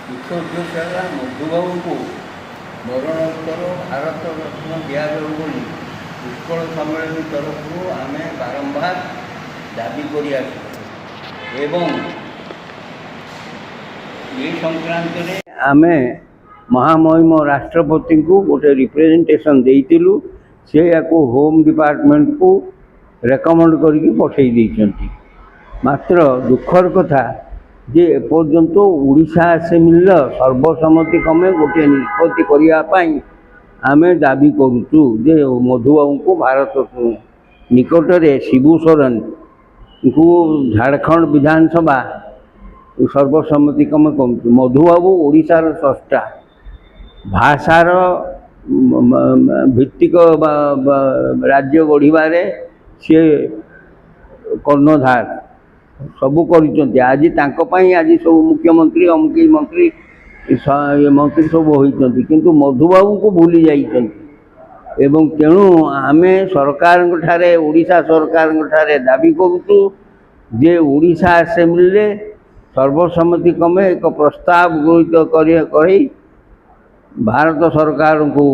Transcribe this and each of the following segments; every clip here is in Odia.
ମୁଖ୍ୟ ଉଦ୍ଦେଶ୍ୟ ହେଲା ମଧୁବାବୁଙ୍କୁ ମରଣୋତ୍ତର ଭାରତ ରତ୍ନ ଦିଆଯାଉ ବୋଲି ଉତ୍କଳ ସମ୍ମିଳନୀ ତରଫରୁ ଆମେ ବାରମ୍ବାର ଦାବି କରି ଆସିଛୁ ଏବଂ ଏ ସଂକ୍ରାନ୍ତରେ ଆମେ ମହାମହିମ ରାଷ୍ଟ୍ରପତିଙ୍କୁ ଗୋଟେ ରିପ୍ରେଜେଣ୍ଟେସନ୍ ଦେଇଥିଲୁ। ସେ ୟାକୁ ହୋମ୍ ଡିପାର୍ଟମେଣ୍ଟକୁ ରେକମେଣ୍ଡ କରିକି ପଠାଇ ଦେଇଛନ୍ତି। ମାତ୍ର ଦୁଃଖର କଥା ଯେ ଏପର୍ଯ୍ୟନ୍ତ ଓଡ଼ିଶା ଆସେମ୍ବଲିର ସର୍ବସମ୍ମତିକ୍ରମେ ଗୋଟିଏ ନିଷ୍ପତ୍ତି କରିବା ପାଇଁ ଆମେ ଦାବି କରୁଛୁ ଯେ ମଧୁବାବୁଙ୍କୁ ଭାରତ ନିକଟରେ ଶିବୁ ସୋରେନଙ୍କୁ ଝାଡ଼ଖଣ୍ଡ ବିଧାନସଭା ସର୍ବସମ୍ମତିକ୍ରମେ କରୁଛୁ। ମଧୁବାବୁ ଓଡ଼ିଶାର ସ୍ରଷ୍ଟା, ଭାଷାର ଭିତ୍ତିକ ରାଜ୍ୟ ଗଢ଼ିବାରେ ସିଏ କର୍ଣ୍ଣଧାର ସବୁ କରିଛନ୍ତି। ଆଜି ତାଙ୍କ ପାଇଁ ଆଜି ସବୁ ମୁଖ୍ୟମନ୍ତ୍ରୀ ଅମୁକି ମନ୍ତ୍ରୀ ମନ୍ତ୍ରୀ ସବୁ ହୋଇଛନ୍ତି, କିନ୍ତୁ ମଧୁବାବୁଙ୍କୁ ଭୁଲି ଯାଇଛନ୍ତି। ଏବଂ ତେଣୁ ଆମେ ସରକାରଙ୍କ ଠାରେ ଓଡ଼ିଶା ସରକାରଙ୍କ ଠାରେ ଦାବି କରୁଛୁ ଯେ ଓଡ଼ିଶା ଆସେମ୍ବଲିରେ ସର୍ବସମ୍ମତିକ୍ରମେ ଏକ ପ୍ରସ୍ତାବ ଗୃହୀତ କରି ଭାରତ ସରକାରଙ୍କୁ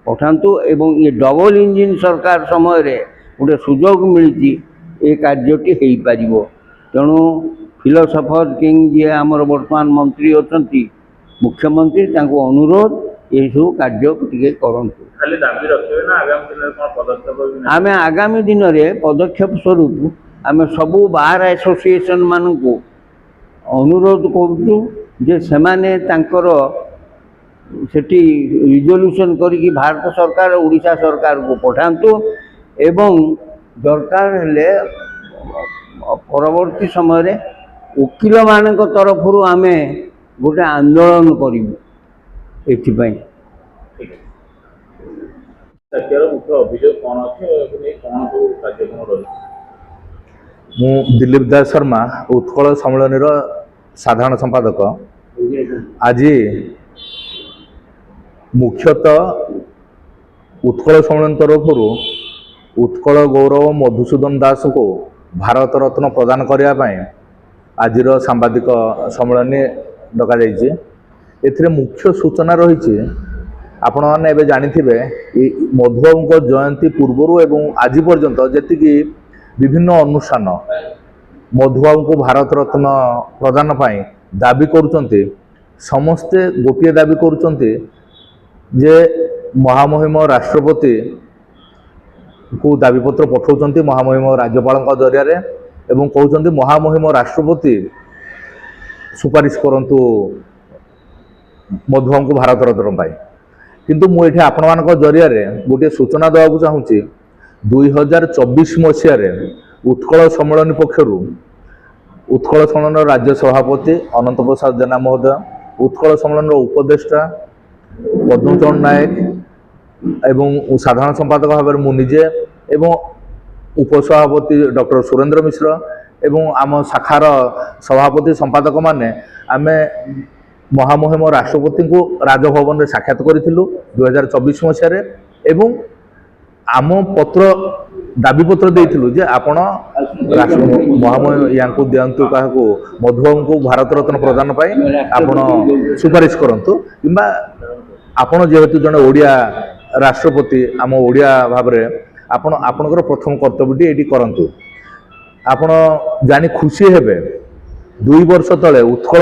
ପଠାନ୍ତୁ ଏବଂ ଏ ଡବଲ ଇଞ୍ଜିନ୍ ସରକାର ସମୟରେ ଗୋଟେ ସୁଯୋଗ ମିଳିଛି ଏ କାର୍ଯ୍ୟଟି ହୋଇପାରିବ। ତେଣୁ ଫିଲୋସଫର କିଙ୍ଗ ଯିଏ ଆମର ବର୍ତ୍ତମାନ ମନ୍ତ୍ରୀ ଅଛନ୍ତି ମୁଖ୍ୟମନ୍ତ୍ରୀ, ତାଙ୍କୁ ଅନୁରୋଧ ଏସବୁ କାର୍ଯ୍ୟ ଟିକେ କରନ୍ତୁ। ଆମେ ଆଗାମୀ ଦିନରେ ପଦକ୍ଷେପ ସ୍ୱରୂପ ଆମେ ସବୁ ବାର୍ ଆସୋସିଏସନ୍ ମାନଙ୍କୁ ଅନୁରୋଧ କରୁଛୁ ଯେ ସେମାନେ ତାଙ୍କର ସେଠି ରିଜଲ୍ୟୁସନ୍ କରିକି ଭାରତ ସରକାର ଓଡ଼ିଶା ସରକାରକୁ ପଠାନ୍ତୁ ଏବଂ ଦରକାର ହେଲେ ପରବର୍ତ୍ତୀ ସମୟରେ ଓକିଲମାନଙ୍କ ତରଫରୁ ଆମେ ଗୋଟେ ଆନ୍ଦୋଳନ କରିବୁ ଏଥିପାଇଁ। ମୁଁ ଦିଲ୍ଲୀପ ଦାସ ଶର୍ମା, ଉତ୍କଳ ସମ୍ମିଳନୀର ସାଧାରଣ ସମ୍ପାଦକ। ଆଜି ମୁଖ୍ୟତଃ ଉତ୍କଳ ସମ୍ମିଳନୀ ତରଫରୁ ଉତ୍କଳ ଗୌରବ ମଧୁସୂଦନ ଦାସଙ୍କୁ ଭାରତ ରତ୍ନ ପ୍ରଦାନ କରିବା ପାଇଁ ଆଜିର ସାମ୍ବାଦିକ ସମ୍ମିଳନୀ ଡକାଯାଇଛି। ଏଥିରେ ମୁଖ୍ୟ ସୂଚନା ରହିଛି, ଆପଣମାନେ ଏବେ ଜାଣିଥିବେ ମଧୁବାବୁଙ୍କ ଜୟନ୍ତୀ ପୂର୍ବରୁ ଏବଂ ଆଜି ପର୍ଯ୍ୟନ୍ତ ଯେତିକି ବିଭିନ୍ନ ଅନୁଷ୍ଠାନ ମଧୁବାବୁଙ୍କୁ ଭାରତ ରତ୍ନ ପ୍ରଦାନ ପାଇଁ ଦାବି କରୁଛନ୍ତି, ସମସ୍ତେ ଗୋଟିଏ ଦାବି କରୁଛନ୍ତି ଯେ ମହାମହିମ ରାଷ୍ଟ୍ରପତିଙ୍କୁ ଦାବିପତ୍ର ପଠାଉଛନ୍ତି ମହାମହିମ ରାଜ୍ୟପାଳଙ୍କ ଜରିଆରେ ଏବଂ କହୁଛନ୍ତି ମହାମହିମ ରାଷ୍ଟ୍ରପତି ସୁପାରିଶ କରନ୍ତୁ ମଧୁବାବୁଙ୍କୁ ଭାରତ ରତ୍ନ ପାଇଁ। କିନ୍ତୁ ମୁଁ ଏଠି ଆପଣମାନଙ୍କ ଜରିଆରେ ଗୋଟିଏ ସୂଚନା ଦେବାକୁ ଚାହୁଁଛି, 2024 ମସିହାରେ ଉତ୍କଳ ସମ୍ମିଳନୀ ପକ୍ଷରୁ ଉତ୍କଳ ସମ୍ମିଳନୀର ରାଜ୍ୟ ସଭାପତି ଅନନ୍ତ ପ୍ରସାଦ ଜେନା ମହୋଦୟ, ଉତ୍କଳ ସମ୍ମିଳନୀର ଉପଦେଷ୍ଟା ପଦ୍ମଚରଣ ନାୟକ ଏବଂ ସାଧାରଣ ସମ୍ପାଦକ ଭାବରେ ମୁଁ ନିଜେ ଏବଂ ଉପସଭାପତି ଡକ୍ଟର ସୁରେନ୍ଦ୍ର ମିଶ୍ର ଏବଂ ଆମ ଶାଖାର ସଭାପତି ସମ୍ପାଦକମାନେ ଆମେ ମହାମହିମ ରାଷ୍ଟ୍ରପତିଙ୍କୁ ରାଜଭବନରେ ସାକ୍ଷାତ କରିଥିଲୁ 2024 ମସିହାରେ ଏବଂ ଆମ ଦାବିପତ୍ର ଦେଇଥିଲୁ ଯେ ଆପଣ ମହାମହିମ ୟାଙ୍କୁ ଦିଅନ୍ତୁ, କାହାକୁ ମଧୁବାବୁଙ୍କୁ ଭାରତ ରତ୍ନ ପ୍ରଦାନ ପାଇଁ ଆପଣ ସୁପାରିଶ କରନ୍ତୁ, କିମ୍ବା ଆପଣ ଯେହେତୁ ଜଣେ ଓଡ଼ିଆ ରାଷ୍ଟ୍ରପତି ଆମ ଓଡ଼ିଆ ଭାବରେ ଆପଣଙ୍କର ପ୍ରଥମ କର୍ତ୍ତବ୍ୟଟି ଏଇଠି କରନ୍ତୁ। ଆପଣ ଜାଣି ଖୁସି ହେବେ 2 ବର୍ଷ ତଳେ ଉତ୍କଳ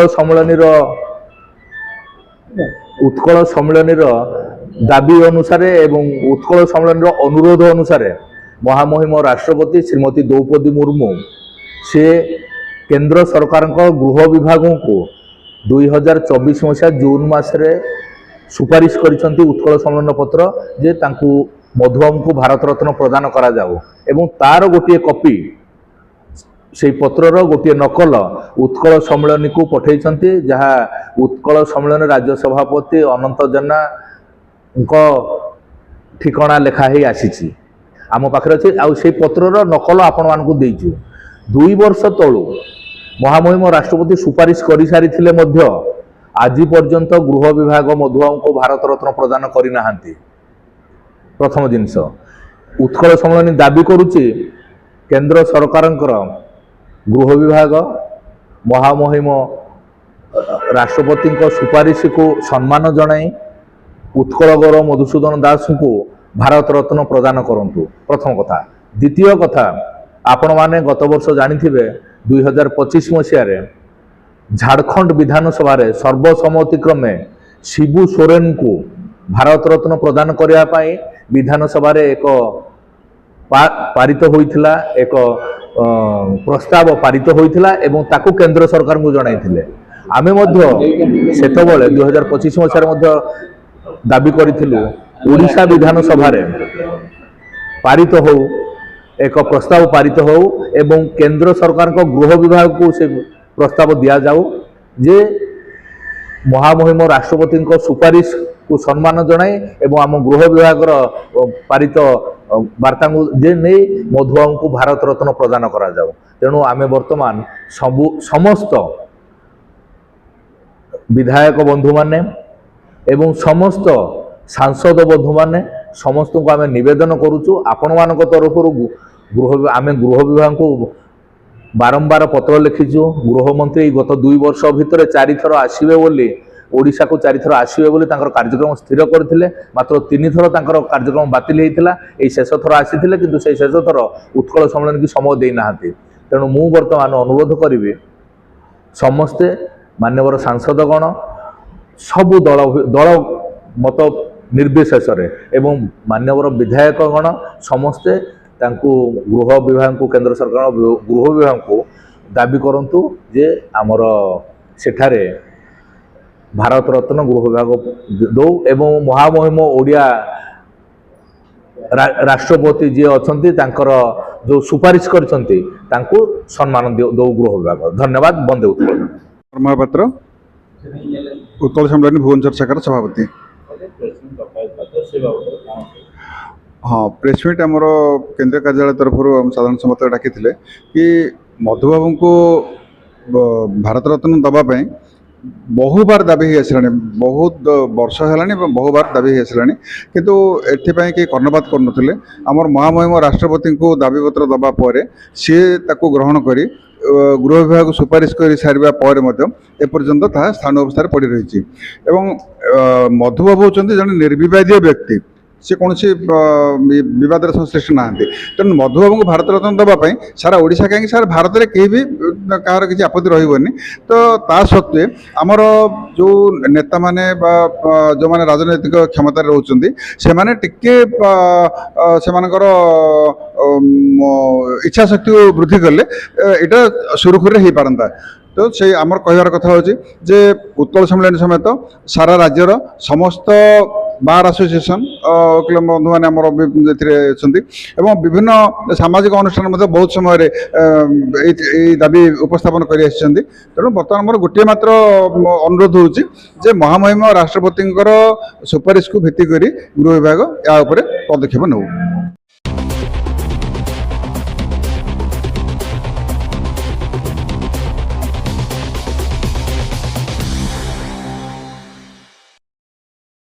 ସମ୍ମିଳନୀର ଦାବି ଅନୁସାରେ ଏବଂ ଉତ୍କଳ ସମ୍ମିଳନୀର ଅନୁରୋଧ ଅନୁସାରେ ମହାମହିମ ରାଷ୍ଟ୍ରପତି ଶ୍ରୀମତୀ ଦ୍ରୌପଦୀ ମୁର୍ମୁ ସେ କେନ୍ଦ୍ର ସରକାରଙ୍କ ଗୃହ ବିଭାଗକୁ 2024 ମସିହା ଜୁନ ମାସରେ ସୁପାରିଶ କରିଛନ୍ତି ଉତ୍କଳ ସମ୍ମିଳନୀ ପତ୍ର ଯେ ତାଙ୍କୁ ମଧୁବାବୁଙ୍କୁ ଭାରତ ରତ୍ନ ପ୍ରଦାନ କରାଯାଉ ଏବଂ ତାର ଗୋଟିଏ କପି, ସେହି ପତ୍ରର ଗୋଟିଏ ନକଲ ଉତ୍କଳ ସମ୍ମିଳନୀକୁ ପଠାଇଛନ୍ତି, ଯାହା ଉତ୍କଳ ସମ୍ମିଳନୀ ରାଜ୍ୟ ସଭାପତି ଅନନ୍ତ ଜେନାଙ୍କ ଠିକଣା ଲେଖା ହେଇ ଆସିଛି, ଆମ ପାଖରେ ଅଛି। ଆଉ ସେହି ପତ୍ରର ନକଲ ଆପଣମାନଙ୍କୁ ଦେଇଛୁ। 2 ବର୍ଷ ତଳୁ ମହାମହିମ ରାଷ୍ଟ୍ରପତି ସୁପାରିଶ କରିସାରିଥିଲେ ମଧ୍ୟ ଆଜି ପର୍ଯ୍ୟନ୍ତ ଗୃହ ବିଭାଗ ମଧୁବାବୁଙ୍କୁ ଭାରତ ରତ୍ନ ପ୍ରଦାନ କରିନାହାନ୍ତି। ପ୍ରଥମ ଜିନିଷ, ଉତ୍କଳ ସମ୍ମିଳନୀ ଦାବି କରୁଛି କେନ୍ଦ୍ର ସରକାରଙ୍କର ଗୃହ ବିଭାଗ ମହାମହିମ राष्ट्रपति सुपारिश को सम्मान जनाई उत्कल गौरव मधुसूदन दास को भारत रत्न प्रदान करंतु प्रथम कथा। द्वितीय कथा आपण माने गत वर्ष जानी 2025 मसीह झारखंड विधानसभा रे सर्वसम्मति क्रमे शिबू सोरेन को भारत रत्न प्रदान करने विधानसभा रे एक पारित होइथिला, एक प्रस्ताव पारित होइथिला एवं ताकू केंद्र सरकार को जणाइथिले। आमे मध्य सेतबेले 2025 मसीह मध्य दाबी करिथिलु ओडिशा विधानसभा रे पारित हो, एक प्रस्ताव पारित हो एवं केंद्र सरकार को गृह विभाग को से प्रस्ताव दिया जाऊ जे महामहिम राष्ट्रपति सुपारिश को सम्मान जनाई एवं आम गृह विभाग पारित वार्ता जे नहीं मधुबाबू को भारत रत्न प्रदान करा जाऊ। तेणु आमे वर्तमान समस्त विधायक बंधु माने एवं समस्त सांसद बंधु माने समस्त को आमे निवेदन करूचु आपण मानक तरफ आमे गृह विभाग को बारंबार पत्र लिखिचु। गृहमंत्री गत 2 वर्ष भितर 4 थर आसीबे बोली ओडिशा को 4 थर आसीबे बोली तांकर कार्यक्रम स्थिर करथिले, मात्र 3 थर तांकर कार्यक्रम बातिल हेइथिला। एई शेष थर आसीथिले किंतु से शेष थर उत्कल सम्मेलन की समय देई नाहांती। तेणु मु वर्तमान अनुरोध करिवि समस्ते मान्यवर सांसदगण सबु दल मत निर्विशेष एवं मान्यवर विधायकगण समस्ते तांकू गृह विभाग को केंद्र सरकार गृह विभाग को दाबी करंतु जे आमर सेठारे भारत रत्न गृह विभाग दो एवं महामहिम ओडिया राष्ट्रपति जी अछंती तांकर जो सुपारिश करछंती तांकू सम्मान दो गृह विभाग। धन्यवाद। बंदे उत्कल महापात्र उत्कल सम्मेलन भुवनेश्वर शाखार सभापति। हाँ, प्रेसमिट आमर केंद्रीय कार्यालय तरफ साधारण सम्पादक डाकी कि मधुबाबू को भारत रत्न दवापाई बहुबार दाबी हो आसला, बहुत वर्ष है बहुबार दाबी हो आसला, किंतु एपाई कि कर्णपात करुले। आमर महामहिम राष्ट्रपति को दाबीपत्र दबा पर सी ताको ग्रहण करी गृह विभाग सुपारिश कर सारा पर एपर्यंत ताहा स्थान अवस्था पड़ रही। मधुबाबू होती जन निर्विवादीय व्यक्ति, से कौन बद संश्लिष्ट ना। तेणु मधुबाबू को भारत रत्न दवापाई सारा ओडिशा कहीं सारा भारत में कहीं भी कहार किसी आपत्ति रही। तो ता सत्वे आमर जो नेता माने जो माने राजनैतिक क्षमता रोचंती से माने टिके इच्छा शक्ति को वृद्धि कले यहाँ सुरुखुरी हो पारंता। तो से आमर कहबार कथा होची जे उत्कल सम्मेलन समेत सारा राज्यर समस्त बार एसोसिएशन वकील बंधु मैंने आमर एवं विभिन्न सामाजिक अनुष्ठान बहुत समय दाबी उपस्थापन कर। तेणु बर्तमान आमर गोटे मात्र अनुरोध होची जे महामहिम राष्ट्रपति सुपारिश को भित्ति करी गृह विभाग या पदक्षेप नौ।